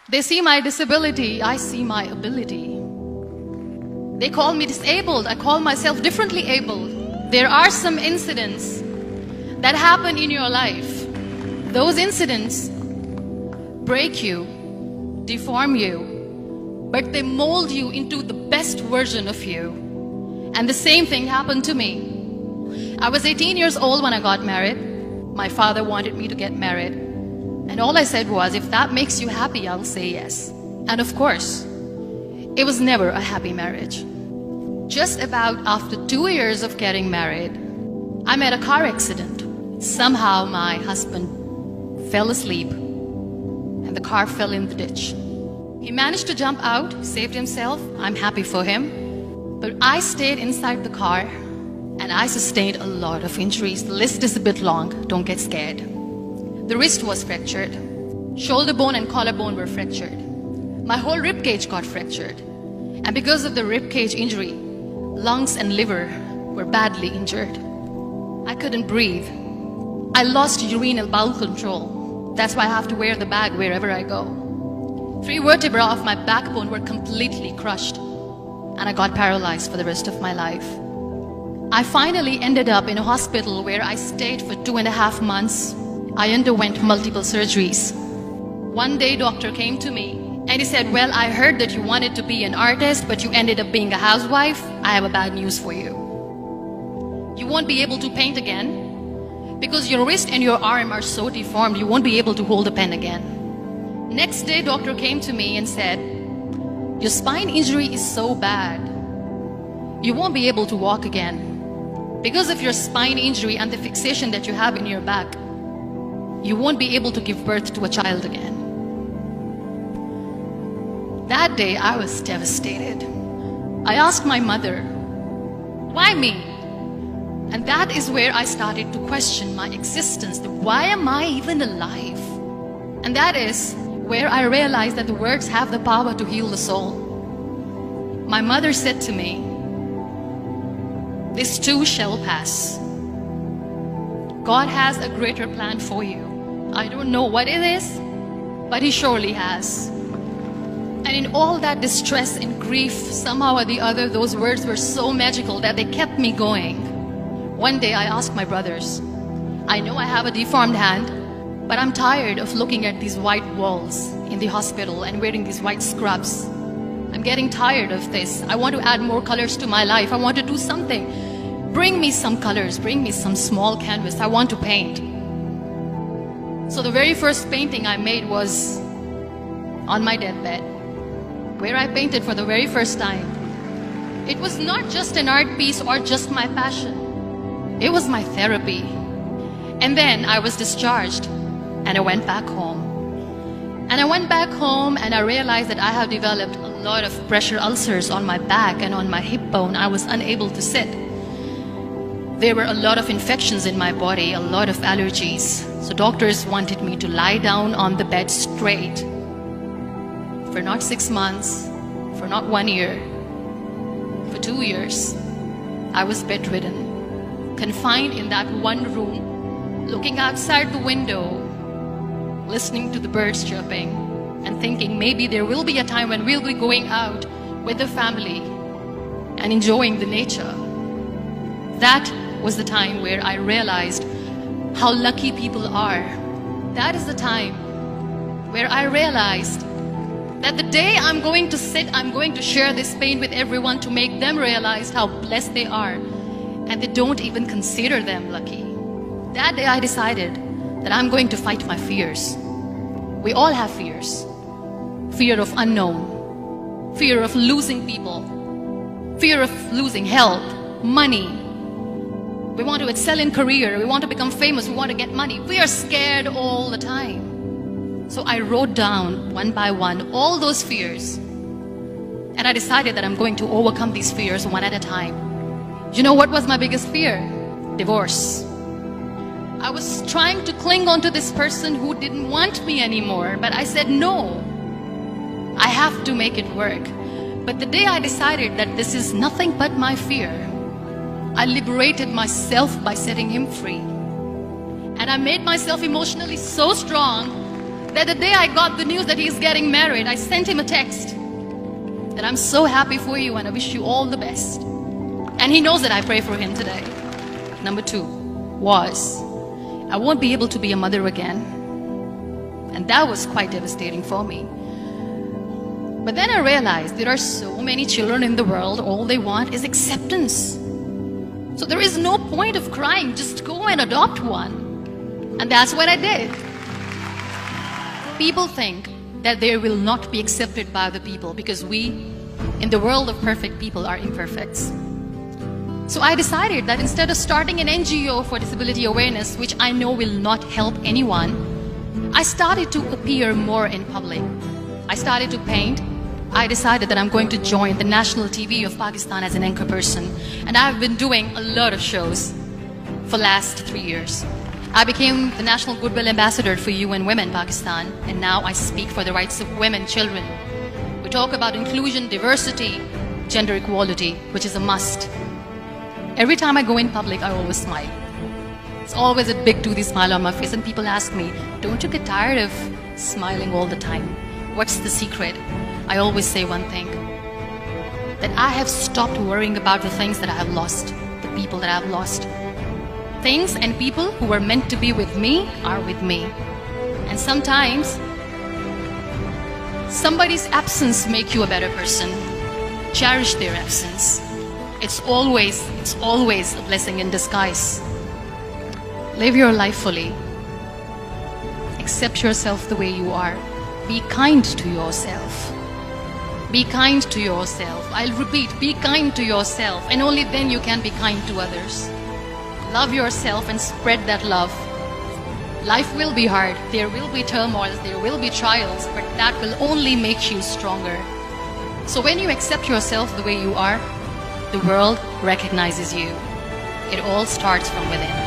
They see my disability, I see my ability. They call me disabled, I call myself differently abled. There are some incidents that happen in your life. Those incidents break you, deform you, but they mold you into the best version of you. And the same thing happened to me. I was 18 years old when I got married. My father wanted me to get married. And all I said was, if that makes you happy, I'll say yes. And of course, it was never a happy marriage. Just about after 2 years of getting married, I met a car accident. Somehow my husband fell asleep and the car fell in the ditch. He managed to jump out, saved himself. I'm happy for him. But I stayed inside the car and I sustained a lot of injuries. The list is a bit long, don't get scared. The wrist was fractured. Shoulder bone and collarbone were fractured. My whole rib cage got fractured. And because of the rib cage injury, lungs and liver were badly injured. I couldn't breathe. I lost urinary bowel control. That's why I have to wear the bag wherever I go. 3 vertebrae of my backbone were completely crushed. And I got paralyzed for the rest of my life. I finally ended up in a hospital where I stayed for 2.5 months. I underwent multiple surgeries. One day, doctor came to me and he said, well, I heard that you wanted to be an artist, but you ended up being a housewife. I have a bad news for you. You won't be able to paint again because your wrist and your arm are so deformed, you won't be able to hold a pen again. Next day, doctor came to me and said, your spine injury is so bad, you won't be able to walk again. Because of your spine injury and the fixation that you have in your back, you won't be able to give birth to a child again. That day, I was devastated. I asked my mother, why me? And that is where I started to question my existence. Why am I even alive? And that is where I realized that the words have the power to heal the soul. My mother said to me, this too shall pass. God has a greater plan for you. I don't know what it is, but He surely has. And in all that distress and grief, somehow or the other, those words were so magical that they kept me going. One day I asked my brothers, I know I have a deformed hand, but I'm tired of looking at these white walls in the hospital and wearing these white scrubs. I'm getting tired of this. I want to add more colors to my life. I want to do something. Bring me some colors, bring me some small canvas. I want to paint. So the very first painting I made was on my deathbed, where I painted for the very first time. It was not just an art piece or just my passion. It was my therapy. And then I was discharged and I went back home. And I went back home and I realized that I have developed a lot of pressure ulcers on my back and on my hip bone. I was unable to sit. There were a lot of infections in my body, a lot of allergies. So doctors wanted me to lie down on the bed straight for not 6 months, for not 1 year, for 2 years. I was bedridden, confined in that one room, looking outside the window, listening to the birds chirping and thinking maybe there will be a time when we'll be going out with the family and enjoying the nature. That was the time where I realized how lucky people are. That is the time where I realized that the day I'm going to sit, I'm going to share this pain with everyone to make them realize how blessed they are, and they don't even consider them lucky. That day I decided that I'm going to fight my fears. We all have fears. Fear of unknown, fear of losing people, fear of losing health, money. We want to excel in career, we want to become famous, we want to get money. We are scared all the time. So I wrote down one by one all those fears. And I decided that I'm going to overcome these fears one at a time. You know what was my biggest fear? Divorce. I was trying to cling on to this person who didn't want me anymore, but I said no. I have to make it work. But the day I decided that this is nothing but my fear, I liberated myself by setting him free. And I made myself emotionally so strong that the day I got the news that he's getting married, I sent him a text that I'm so happy for you and I wish you all the best. And he knows that I pray for him today. Number 2 was, I won't be able to be a mother again. And that was quite devastating for me. But then I realized there are so many children in the world, all they want is acceptance. So there is no point of crying, just go and adopt one. And that's what I did. People think that they will not be accepted by the people because we, in the world of perfect people, are imperfects. So I decided that instead of starting an NGO for disability awareness, which I know will not help anyone, I started to appear more in public. I started to paint. I decided that I'm going to join the national TV of Pakistan as an anchor person. And I've been doing a lot of shows for the last 3 years. I became the National Goodwill Ambassador for UN Women Pakistan, and now I speak for the rights of women, children. We talk about inclusion, diversity, gender equality, which is a must. Every time I go in public, I always smile. It's always a big toothy smile on my face, and people ask me, don't you get tired of smiling all the time? What's the secret? I always say one thing, that I have stopped worrying about the things that I have lost, the people that I have lost. Things and people who were meant to be with me are with me. And sometimes somebody's absence makes you a better person. Cherish their absence. It's always a blessing in disguise. Live your life fully. Accept yourself the way you are. Be kind to yourself. Be kind to yourself. I'll repeat, be kind to yourself, and only then you can be kind to others. Love yourself and spread that love. Life will be hard. There will be turmoils, there will be trials, but that will only make you stronger. So when you accept yourself the way you are, the world recognizes you. It all starts from within.